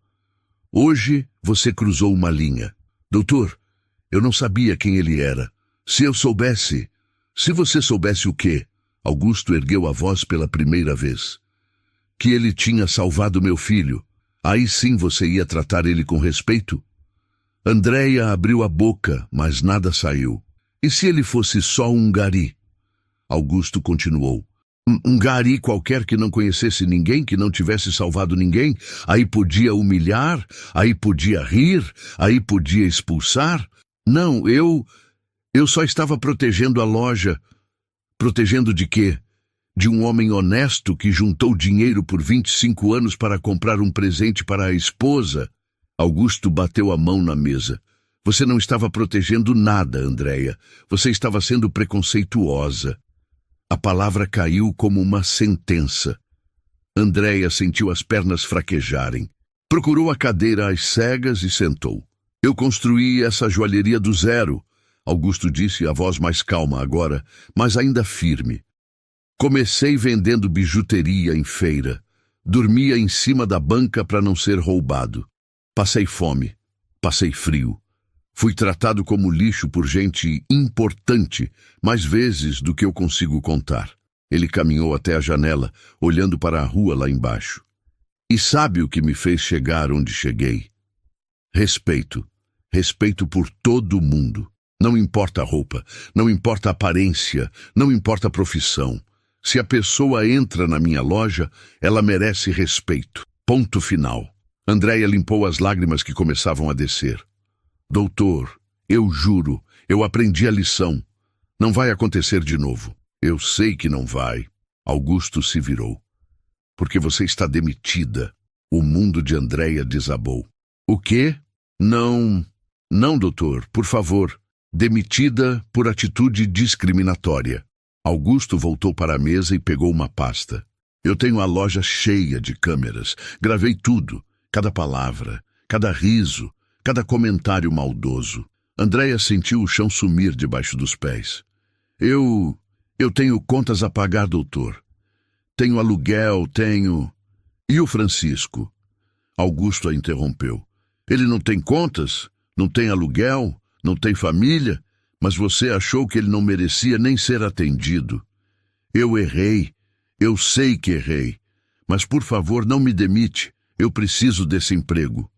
Hoje você cruzou uma linha. Doutor, eu não sabia quem ele era. Se eu soubesse... Se você soubesse o quê? Augusto ergueu a voz pela primeira vez. Que ele tinha salvado meu filho. Aí sim você ia tratar ele com respeito? Andréia abriu a boca, mas nada saiu. E se ele fosse só um gari? Augusto continuou. Um gari qualquer que não conhecesse ninguém, que não tivesse salvado ninguém, aí podia humilhar, aí podia rir, aí podia expulsar? Não, eu só estava protegendo a loja. Protegendo de quê? De um homem honesto que juntou dinheiro por 25 anos para comprar um presente para a esposa. Augusto bateu a mão na mesa. Você não estava protegendo nada, Andréia. Você estava sendo preconceituosa. A palavra caiu como uma sentença. Andréia sentiu as pernas fraquejarem. Procurou a cadeira às cegas e sentou. Eu construí essa joalheria do zero, Augusto disse, a voz mais calma agora, mas ainda firme. Comecei vendendo bijuteria em feira. Dormia em cima da banca para não ser roubado. Passei fome, passei frio. Fui tratado como lixo por gente importante, mais vezes do que eu consigo contar. Ele caminhou até a janela, olhando para a rua lá embaixo. E sabe o que me fez chegar onde cheguei? Respeito. Respeito por todo mundo. Não importa a roupa, não importa a aparência, não importa a profissão. Se a pessoa entra na minha loja, ela merece respeito. Ponto final. Andréia limpou as lágrimas que começavam a descer. Doutor, eu juro, eu aprendi a lição. Não vai acontecer de novo. Eu sei que não vai. Augusto se virou. Porque você está demitida. O mundo de Andréia desabou. O quê? Não, doutor, por favor. Demitida por atitude discriminatória. Augusto voltou para a mesa e pegou uma pasta. Eu tenho a loja cheia de câmeras. Gravei tudo. Cada palavra, cada riso, cada comentário maldoso. Andréia sentiu o chão sumir debaixo dos pés. Eu tenho contas a pagar, doutor. Tenho aluguel, tenho... E o Francisco? Augusto a interrompeu. Ele não tem contas? Não tem aluguel? Não tem família? Mas você achou que ele não merecia nem ser atendido. Eu errei. Eu sei que errei. Mas, por favor, não me demite. Eu preciso desse emprego.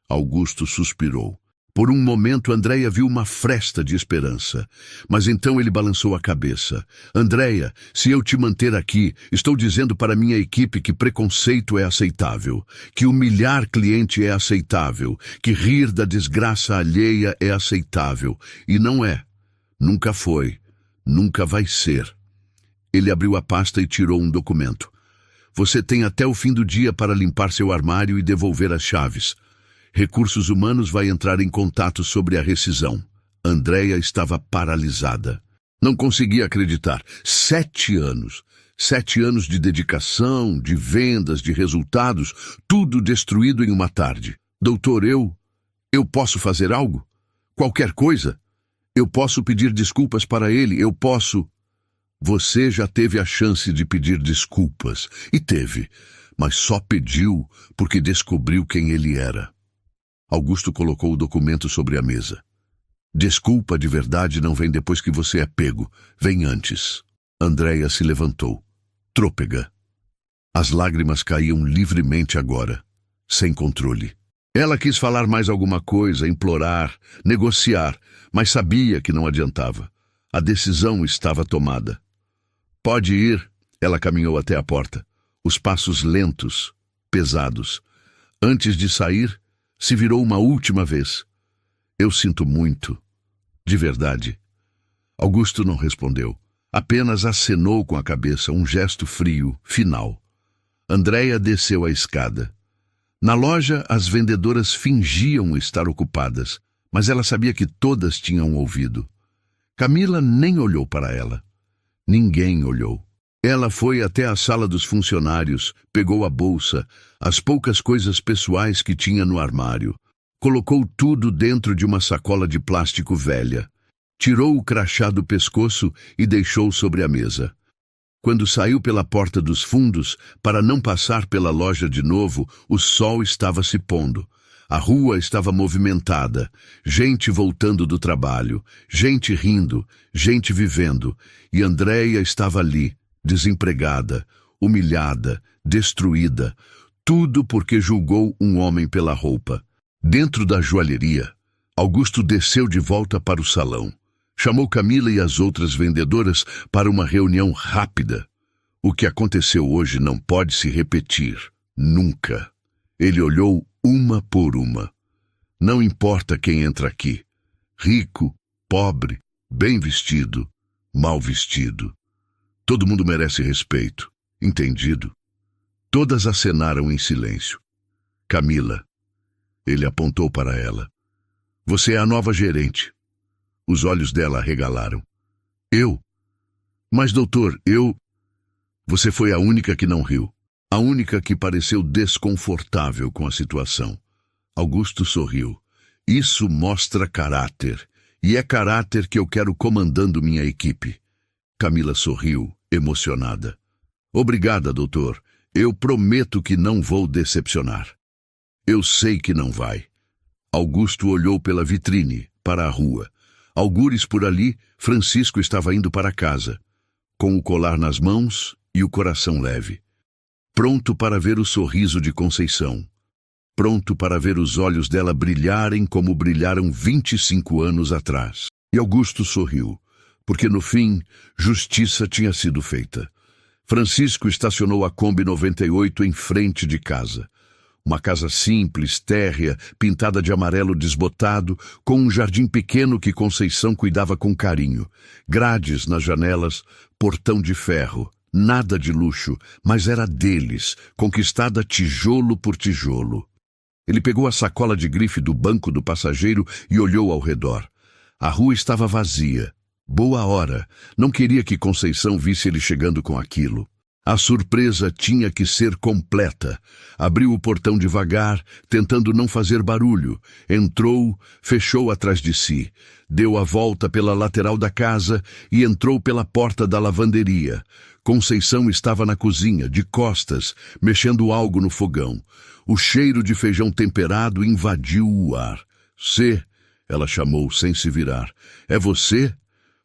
Augusto suspirou. Por um momento, Andréia viu uma fresta de esperança. Mas então ele balançou a cabeça. Andréia, se eu te manter aqui, estou dizendo para minha equipe que preconceito é aceitável, que humilhar cliente é aceitável, que rir da desgraça alheia é aceitável. E não é. Nunca foi. Nunca vai ser. Ele abriu a pasta e tirou um documento. Você tem até o fim do dia para limpar seu armário e devolver as chaves. Recursos Humanos vai entrar em contato sobre a rescisão. Andréia estava paralisada. Não conseguia acreditar. 7 anos. 7 anos de dedicação, de vendas, de resultados, tudo destruído em uma tarde. Doutor, eu posso fazer algo? Qualquer coisa? Eu posso pedir desculpas para ele, eu posso... Você já teve a chance de pedir desculpas. E teve. Mas só pediu porque descobriu quem ele era. Augusto colocou o documento sobre a mesa. Desculpa de verdade não vem depois que você é pego. Vem antes. Andréia se levantou. Trôpega. As lágrimas caíam livremente agora, sem controle. Ela quis falar mais alguma coisa, implorar, negociar, mas sabia que não adiantava. A decisão estava tomada. Pode ir. Ela caminhou até a porta. Os passos lentos, pesados. Antes de sair, se virou uma última vez. Eu sinto muito. De verdade. Augusto não respondeu. Apenas acenou com a cabeça, um gesto frio, final. Andréia desceu a escada. Na loja, as vendedoras fingiam estar ocupadas, mas ela sabia que todas tinham ouvido. Camila nem olhou para ela. Ninguém olhou. Ela foi até a sala dos funcionários, pegou a bolsa, as poucas coisas pessoais que tinha no armário. Colocou tudo dentro de uma sacola de plástico velha. Tirou o crachá do pescoço e deixou sobre a mesa. Quando saiu pela porta dos fundos, para não passar pela loja de novo, o sol estava se pondo. A rua estava movimentada, gente voltando do trabalho, gente rindo, gente vivendo, e Andréia estava ali, desempregada, humilhada, destruída, tudo porque julgou um homem pela roupa. Dentro da joalheria, Augusto desceu de volta para o salão. Chamou Camila e as outras vendedoras para uma reunião rápida. O que aconteceu hoje não pode se repetir, nunca. Ele olhou uma por uma. Não importa quem entra aqui. Rico, pobre, bem vestido, mal vestido. Todo mundo merece respeito. Entendido? Todas acenaram em silêncio. Camila. Ele apontou para ela. Você é a nova gerente. Os olhos dela arregalaram. Eu? Mas, doutor, eu... Você foi a única que não riu. A única que pareceu desconfortável com a situação. Augusto sorriu. Isso mostra caráter. E é caráter que eu quero comandando minha equipe. Camila sorriu, emocionada. Obrigada, doutor. Eu prometo que não vou decepcionar. Eu sei que não vai. Augusto olhou pela vitrine, para a rua. Algures por ali, Francisco estava indo para casa, com o colar nas mãos e o coração leve. Pronto para ver o sorriso de Conceição. Pronto para ver os olhos dela brilharem como brilharam 25 anos atrás. E Augusto sorriu, porque no fim, justiça tinha sido feita. Francisco estacionou a Kombi 98 em frente de casa. Uma casa simples, térrea, pintada de amarelo desbotado, com um jardim pequeno que Conceição cuidava com carinho. Grades nas janelas, portão de ferro. Nada de luxo, mas era deles, conquistada tijolo por tijolo. Ele pegou a sacola de grife do banco do passageiro e olhou ao redor. A rua estava vazia. Boa hora. Não queria que Conceição visse ele chegando com aquilo. A surpresa tinha que ser completa. Abriu o portão devagar, tentando não fazer barulho. Entrou, fechou atrás de si. Deu a volta pela lateral da casa e entrou pela porta da lavanderia. Conceição estava na cozinha, de costas, mexendo algo no fogão. O cheiro de feijão temperado invadiu o ar. "Cê", ela chamou sem se virar. "É você?"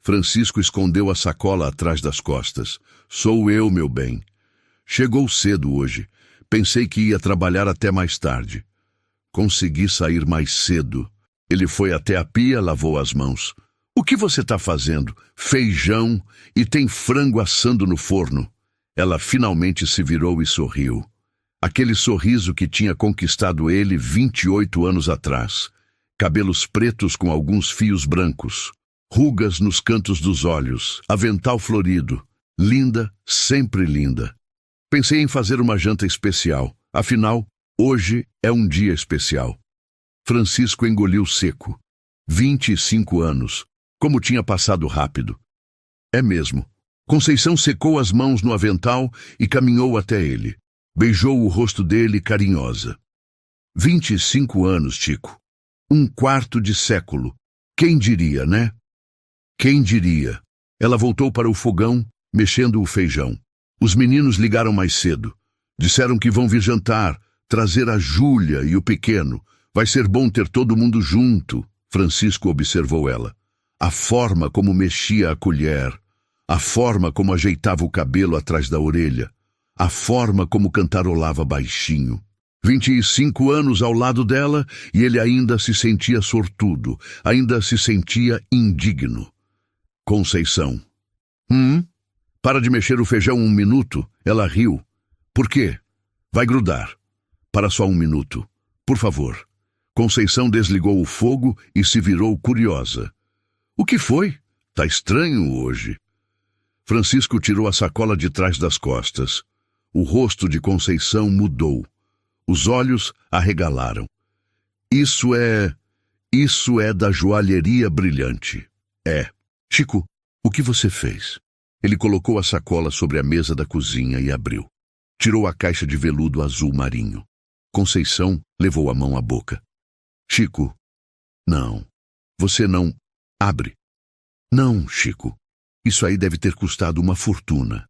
Francisco escondeu a sacola atrás das costas. "Sou eu, meu bem. Chegou cedo hoje. Pensei que ia trabalhar até mais tarde. Consegui sair mais cedo." Ele foi até a pia, lavou as mãos. "O que você está fazendo? Feijão e tem frango assando no forno." Ela finalmente se virou e sorriu. Aquele sorriso que tinha conquistado ele 28 anos atrás. Cabelos pretos com alguns fios brancos. Rugas nos cantos dos olhos, avental florido. Linda, sempre linda. Pensei em fazer uma janta especial. Afinal, hoje é um dia especial. Francisco engoliu seco. 25 anos. Como tinha passado rápido. É mesmo. Conceição secou as mãos no avental e caminhou até ele. Beijou o rosto dele carinhosa. 25 anos, Chico. Um quarto de século. Quem diria, né? Quem diria? Ela voltou para o fogão, mexendo o feijão. Os meninos ligaram mais cedo. Disseram que vão vir jantar, trazer a Júlia e o pequeno. Vai ser bom ter todo mundo junto, Francisco observou ela. A forma como mexia a colher, a forma como ajeitava o cabelo atrás da orelha, a forma como cantarolava baixinho. 25 anos ao lado dela e ele ainda se sentia sortudo, ainda se sentia indigno. Conceição. Para de mexer o feijão 1 minuto. Ela riu. Por quê? Vai grudar. Para só 1 minuto. Por favor. Conceição desligou o fogo e se virou curiosa. O que foi? Tá estranho hoje. Francisco tirou a sacola de trás das costas. O rosto de Conceição mudou. Os olhos arregalaram. Isso é da joalheria brilhante. É. Chico, o que você fez? Ele colocou a sacola sobre a mesa da cozinha e abriu. Tirou a caixa de veludo azul marinho. Conceição levou a mão à boca. Chico, não. Você não... Abre. Não, Chico. Isso aí deve ter custado uma fortuna.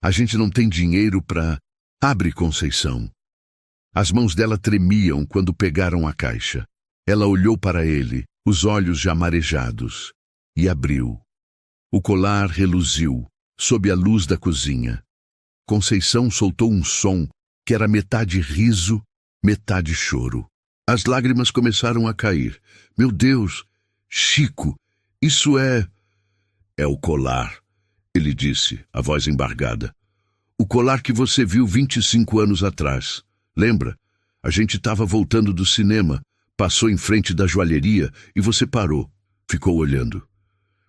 A gente não tem dinheiro para... Abre, Conceição. As mãos dela tremiam quando pegaram a caixa. Ela olhou para ele, os olhos já marejados, e abriu. O colar reluziu, sob a luz da cozinha. Conceição soltou um som que era metade riso, metade choro. As lágrimas começaram a cair. Meu Deus, Chico, isso é... É o colar, ele disse, a voz embargada. O colar que você viu 25 anos atrás. Lembra? A gente estava voltando do cinema, passou em frente da joalheria e você parou. Ficou olhando.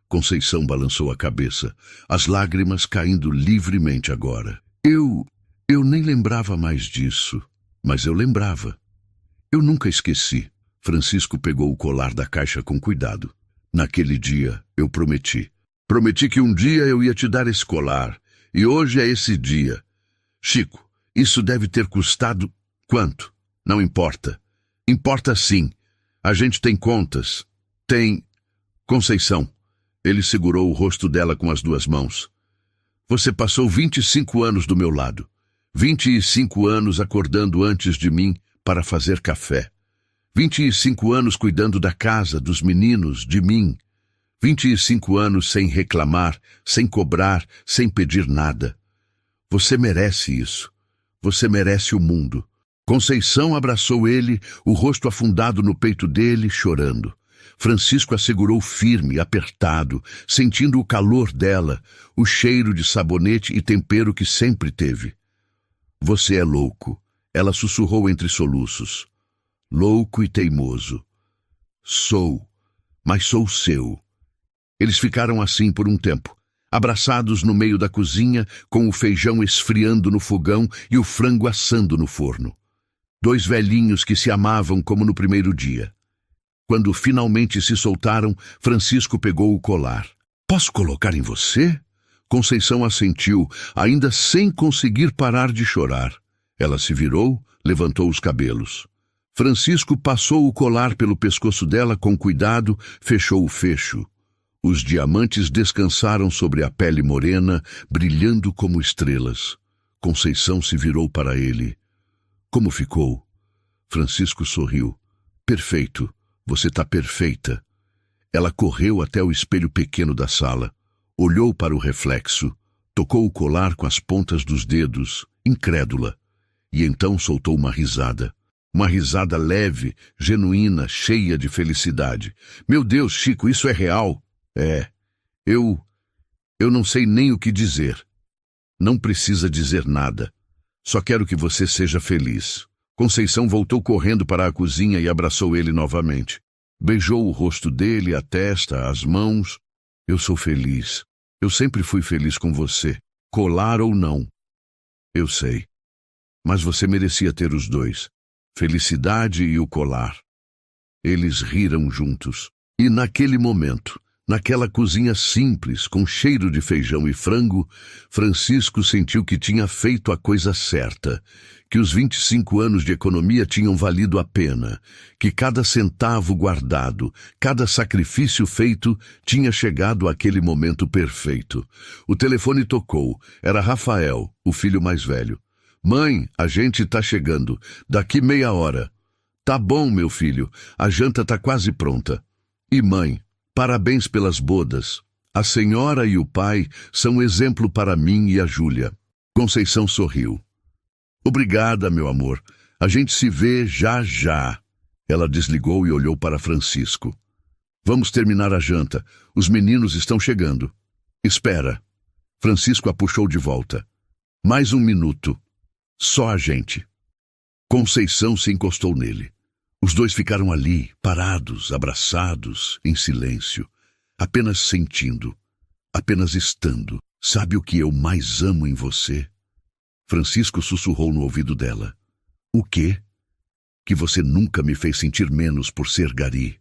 Conceição balançou a cabeça, as lágrimas caindo livremente agora. Eu nem lembrava mais disso, mas eu lembrava. Eu nunca esqueci. Francisco pegou o colar da caixa com cuidado. Naquele dia, eu prometi. Prometi que um dia eu ia te dar esse colar, e hoje é esse dia. Chico, isso deve ter custado... Quanto? Não importa. Importa sim. A gente tem contas. Tem... Conceição. Ele segurou o rosto dela com as 2 mãos. Você passou 25 anos do meu lado. 25 anos acordando antes de mim para fazer café. 25 anos cuidando da casa, dos meninos, de mim. 25 anos sem reclamar, sem cobrar, sem pedir nada. Você merece isso. Você merece o mundo. Conceição abraçou ele, o rosto afundado no peito dele, chorando. Francisco a segurou firme, apertado, sentindo o calor dela, o cheiro de sabonete e tempero que sempre teve. Você é louco. Ela sussurrou entre soluços. Louco e teimoso. Sou, mas sou seu. Eles ficaram assim por um tempo, abraçados no meio da cozinha, com o feijão esfriando no fogão e o frango assando no forno. Dois velhinhos que se amavam como no primeiro dia. Quando finalmente se soltaram, Francisco pegou o colar. Posso colocar em você? Conceição assentiu, ainda sem conseguir parar de chorar. Ela se virou, levantou os cabelos. Francisco passou o colar pelo pescoço dela com cuidado, fechou o fecho. Os diamantes descansaram sobre a pele morena, brilhando como estrelas. Conceição se virou para ele. Como ficou? Francisco sorriu. Perfeito. Você está perfeita. Ela correu até o espelho pequeno da sala. Olhou para o reflexo. Tocou o colar com as pontas dos dedos, incrédula. E então soltou uma risada. Uma risada leve, genuína, cheia de felicidade. Meu Deus, Chico, isso é real? É. Eu não sei nem o que dizer. Não precisa dizer nada. Só quero que você seja feliz. Conceição voltou correndo para a cozinha e abraçou ele novamente. Beijou o rosto dele, a testa, as mãos. Eu sou feliz. Eu sempre fui feliz com você. Colar ou não. Eu sei. Mas você merecia ter os dois. Felicidade e o colar. Eles riram juntos. E naquele momento, naquela cozinha simples, com cheiro de feijão e frango, Francisco sentiu que tinha feito a coisa certa, que os 25 anos de economia tinham valido a pena, que cada centavo guardado, cada sacrifício feito, tinha chegado àquele momento perfeito. O telefone tocou. Era Rafael, o filho mais velho. Mãe, a gente tá chegando. Daqui meia hora. Tá bom, meu filho. A janta tá quase pronta. E mãe, parabéns pelas bodas. A senhora e o pai são exemplo para mim e a Júlia. Conceição sorriu. Obrigada, meu amor. A gente se vê já já. Ela desligou e olhou para Francisco. Vamos terminar a janta. Os meninos estão chegando. Espera. Francisco a puxou de volta. Mais um minuto. Só a gente. Conceição se encostou nele. Os dois ficaram ali, parados, abraçados, em silêncio, apenas sentindo, apenas estando. Sabe o que eu mais amo em você? Francisco sussurrou no ouvido dela. O quê? Que você nunca me fez sentir menos por ser gari.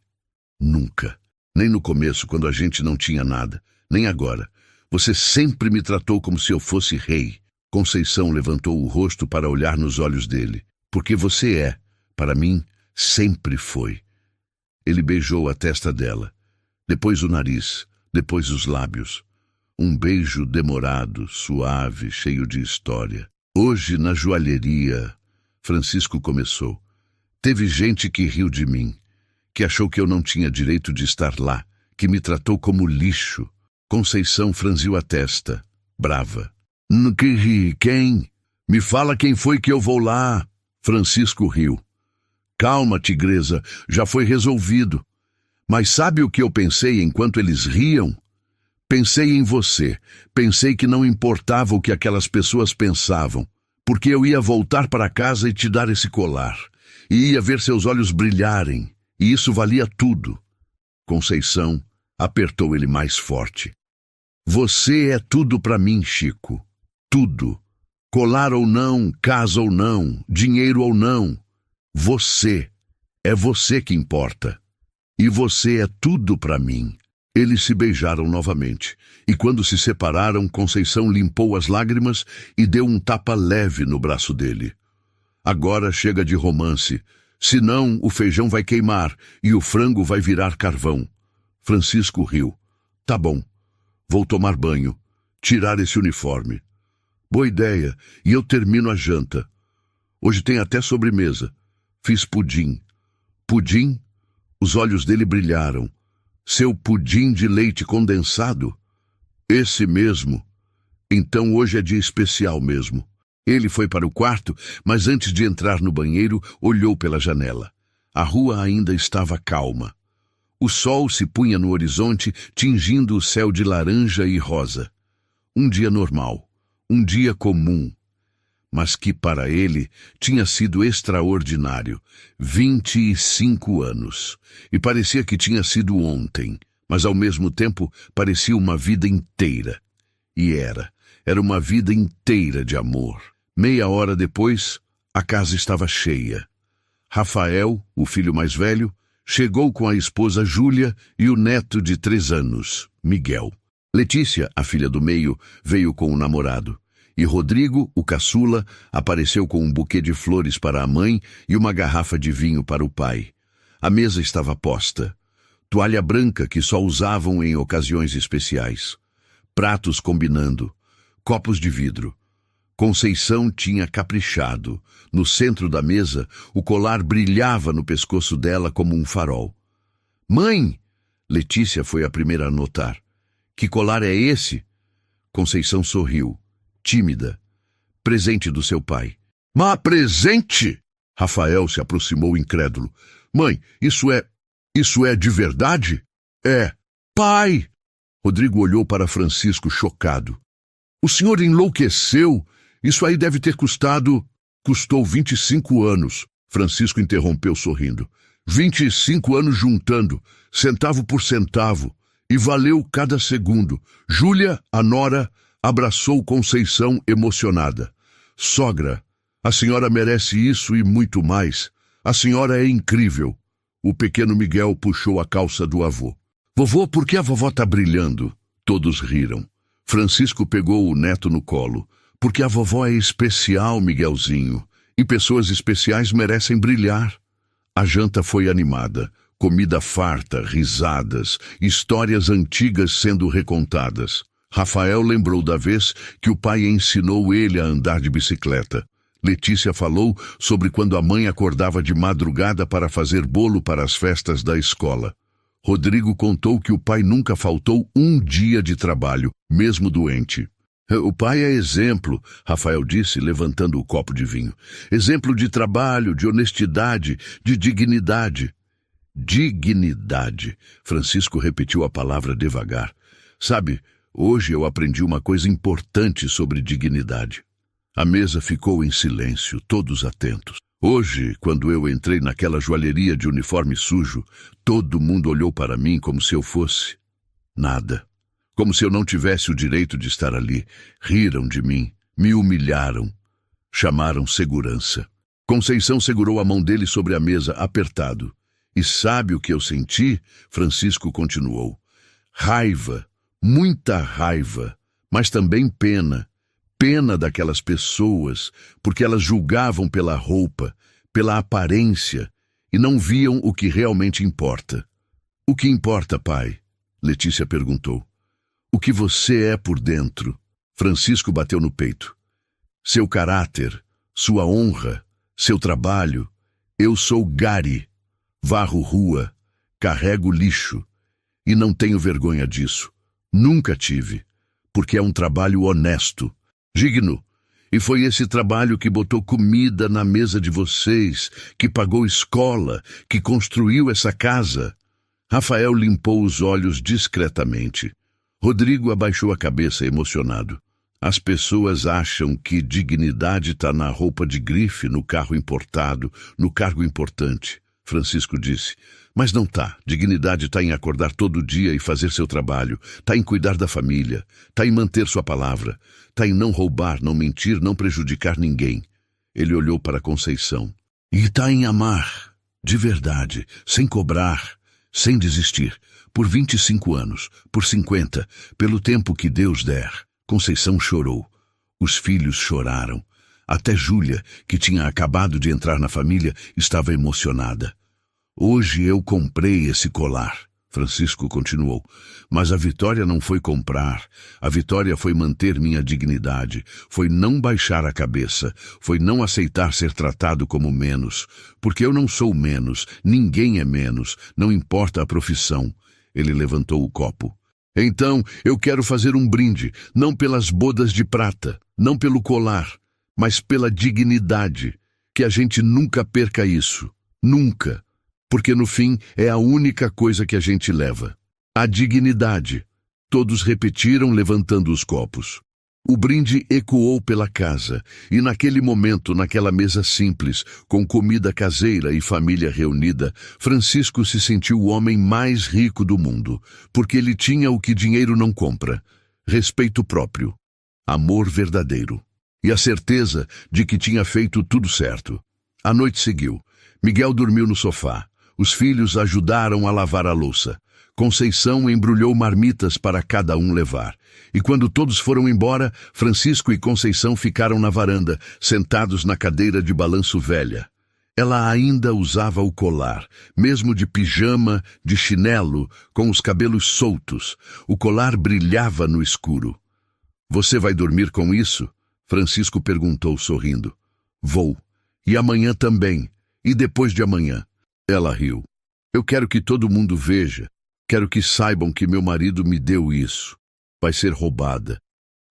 Nunca. Nem no começo, quando a gente não tinha nada, nem agora. Você sempre me tratou como se eu fosse rei. Conceição levantou o rosto para olhar nos olhos dele. Porque você é, para mim, sempre foi. Ele beijou a testa dela, depois o nariz, depois os lábios. Um beijo demorado, suave, cheio de história. Hoje, na joalheria, Francisco começou. Teve gente que riu de mim, que achou que eu não tinha direito de estar lá, que me tratou como lixo. Conceição franziu a testa, brava. Que ri? Quem? Me fala quem foi que eu vou lá. Francisco riu. Calma, tigresa, já foi resolvido. Mas sabe o que eu pensei enquanto eles riam? Pensei em você. Pensei que não importava o que aquelas pessoas pensavam, porque eu ia voltar para casa e te dar esse colar. E ia ver seus olhos brilharem, e isso valia tudo. Conceição apertou ele mais forte. Você é tudo para mim, Chico. Tudo. Colar ou não, casa ou não, dinheiro ou não. Você. É você que importa. E você é tudo para mim. Eles se beijaram novamente. E quando se separaram, Conceição limpou as lágrimas e deu um tapa leve no braço dele. Agora chega de romance. Senão o feijão vai queimar e o frango vai virar carvão. Francisco riu. Tá bom. Vou tomar banho. Tirar esse uniforme. Boa ideia, e eu termino a janta. Hoje tem até sobremesa. Fiz pudim. Pudim? Os olhos dele brilharam. Seu pudim de leite condensado? Esse mesmo. Então hoje é dia especial mesmo. Ele foi para o quarto, mas antes de entrar no banheiro, olhou pela janela. A rua ainda estava calma. O sol se punha no horizonte, tingindo o céu de laranja e rosa. Um dia normal. Um dia comum. mas que para ele tinha sido extraordinário. 25 anos. E parecia que tinha sido ontem, mas ao mesmo tempo parecia uma vida inteira. E era uma vida inteira de amor. Meia hora depois, a casa estava cheia. Rafael, o filho mais velho, chegou com a esposa Júlia e o neto de 3 anos, Miguel. Letícia, a filha do meio, veio com o namorado. E Rodrigo, o caçula, apareceu com um buquê de flores para a mãe e uma garrafa de vinho para o pai. A mesa estava posta. Toalha branca que só usavam em ocasiões especiais. Pratos combinando. Copos de vidro. Conceição tinha caprichado. No centro da mesa, o colar brilhava no pescoço dela como um farol. «Mãe!» Letícia foi a primeira a notar. «Que colar é esse?» Conceição sorriu, tímida. «Presente do seu pai». «Mas presente?» Rafael se aproximou incrédulo. «Mãe, isso é de verdade?» «É». «Pai!» Rodrigo olhou para Francisco chocado. «O senhor enlouqueceu? Isso aí deve ter Custou 25 anos. Francisco interrompeu sorrindo. 25 anos juntando, centavo por centavo. E valeu cada segundo. Júlia, a nora, abraçou Conceição emocionada. Sogra, a senhora merece isso e muito mais. A senhora é incrível. O pequeno Miguel puxou a calça do avô. Vovô, por que a vovó tá brilhando? Todos riram. Francisco pegou o neto no colo. Porque a vovó é especial, Miguelzinho. E pessoas especiais merecem brilhar. A janta foi animada. Comida farta, risadas, histórias antigas sendo recontadas. Rafael lembrou da vez que o pai ensinou ele a andar de bicicleta. Letícia falou sobre quando a mãe acordava de madrugada para fazer bolo para as festas da escola. Rodrigo contou que o pai nunca faltou um dia de trabalho, mesmo doente. O pai é exemplo, Rafael disse, levantando o copo de vinho. Exemplo de trabalho, de honestidade, de dignidade. Dignidade. Francisco repetiu a palavra devagar. Sabe, hoje eu aprendi uma coisa importante sobre dignidade. A mesa ficou em silêncio, todos atentos. Hoje, quando eu entrei naquela joalheria de uniforme sujo, todo mundo olhou para mim como se eu fosse nada. Como se eu não tivesse o direito de estar ali. Riram de mim, me humilharam, chamaram segurança. Conceição segurou a mão dele sobre a mesa, apertado. E sabe o que eu senti? Francisco continuou. Raiva, muita raiva, mas também pena. Pena daquelas pessoas, porque elas julgavam pela roupa, pela aparência, e não viam o que realmente importa. O que importa, pai? Letícia perguntou. O que você é por dentro. Francisco bateu no peito. Seu caráter, sua honra, seu trabalho. Eu sou Gari. Varro rua, carrego lixo. E não tenho vergonha disso. Nunca tive. Porque é um trabalho honesto, digno. E foi esse trabalho que botou comida na mesa de vocês, que pagou escola, que construiu essa casa. Rafael limpou os olhos discretamente. Rodrigo abaixou a cabeça emocionado. As pessoas acham que dignidade está na roupa de grife, no carro importado, no cargo importante. Francisco disse. Mas não tá. Dignidade está em acordar todo dia e fazer seu trabalho. Está em cuidar da família. Está em manter sua palavra. Está em não roubar, não mentir, não prejudicar ninguém. Ele olhou para Conceição. E está em amar. De verdade. Sem cobrar. Sem desistir. Por 25 anos, por 50, pelo tempo que Deus der. Conceição chorou. Os filhos choraram. Até Júlia, que tinha acabado de entrar na família, estava emocionada. Hoje eu comprei esse colar, Francisco continuou. Mas a vitória não foi comprar. A vitória foi manter minha dignidade. Foi não baixar a cabeça. Foi não aceitar ser tratado como menos. Porque eu não sou menos. Ninguém é menos. Não importa a profissão. Ele levantou o copo. Então, eu quero fazer um brinde, não pelas bodas de prata, não pelo colar, mas pela dignidade. Que a gente nunca perca isso. Nunca. Porque no fim é a única coisa que a gente leva. A dignidade. Todos repetiram levantando os copos. O brinde ecoou pela casa, e naquele momento, naquela mesa simples, com comida caseira e família reunida, Francisco se sentiu o homem mais rico do mundo, porque ele tinha o que dinheiro não compra: respeito próprio, amor verdadeiro, e a certeza de que tinha feito tudo certo. A noite seguiu. Miguel dormiu no sofá. Os filhos ajudaram a lavar a louça. Conceição embrulhou marmitas para cada um levar. E quando todos foram embora, Francisco e Conceição ficaram na varanda, sentados na cadeira de balanço velha. Ela ainda usava o colar, mesmo de pijama, de chinelo, com os cabelos soltos. O colar brilhava no escuro. "Você vai dormir com isso?" Francisco perguntou, sorrindo. "Vou. E amanhã também. E depois de amanhã?" Ela riu. "Eu quero que todo mundo veja. Quero que saibam que meu marido me deu isso. Vai ser roubada.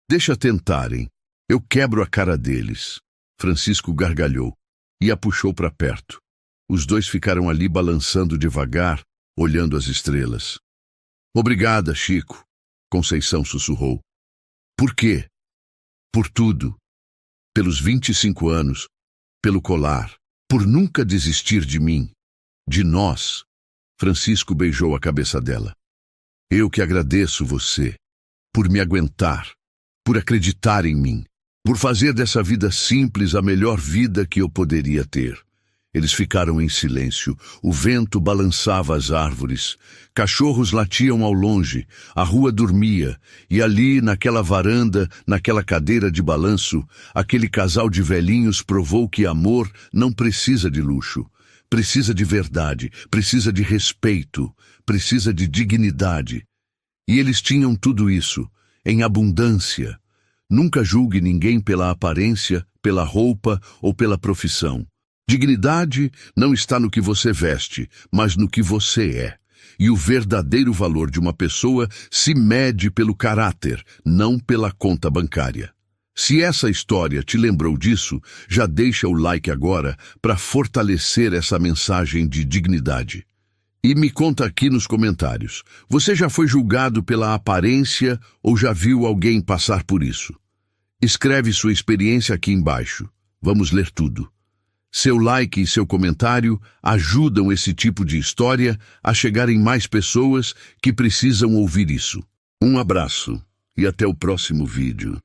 Deixa tentarem. Eu quebro a cara deles." Francisco gargalhou e a puxou para perto. Os dois ficaram ali balançando devagar, olhando as estrelas. "Obrigada, Chico," Conceição sussurrou. "Por quê?" "Por tudo. Pelos 25 anos. Pelo colar. Por nunca desistir de mim. De nós." Francisco beijou a cabeça dela. "Eu que agradeço você. Por me aguentar. Por acreditar em mim. Por fazer dessa vida simples a melhor vida que eu poderia ter." Eles ficaram em silêncio. O vento balançava as árvores. Cachorros latiam ao longe. A rua dormia. E ali, naquela varanda, naquela cadeira de balanço, aquele casal de velhinhos provou que amor não precisa de luxo. Precisa de verdade. Precisa de respeito. Precisa de dignidade. E eles tinham tudo isso, em abundância. Nunca julgue ninguém pela aparência, pela roupa ou pela profissão. Dignidade não está no que você veste, mas no que você é. E o verdadeiro valor de uma pessoa se mede pelo caráter, não pela conta bancária. Se essa história te lembrou disso, já deixa o like agora para fortalecer essa mensagem de dignidade. E me conta aqui nos comentários, você já foi julgado pela aparência ou já viu alguém passar por isso? Escreve sua experiência aqui embaixo. Vamos ler tudo. Seu like e seu comentário ajudam esse tipo de história a chegar em mais pessoas que precisam ouvir isso. Um abraço e até o próximo vídeo.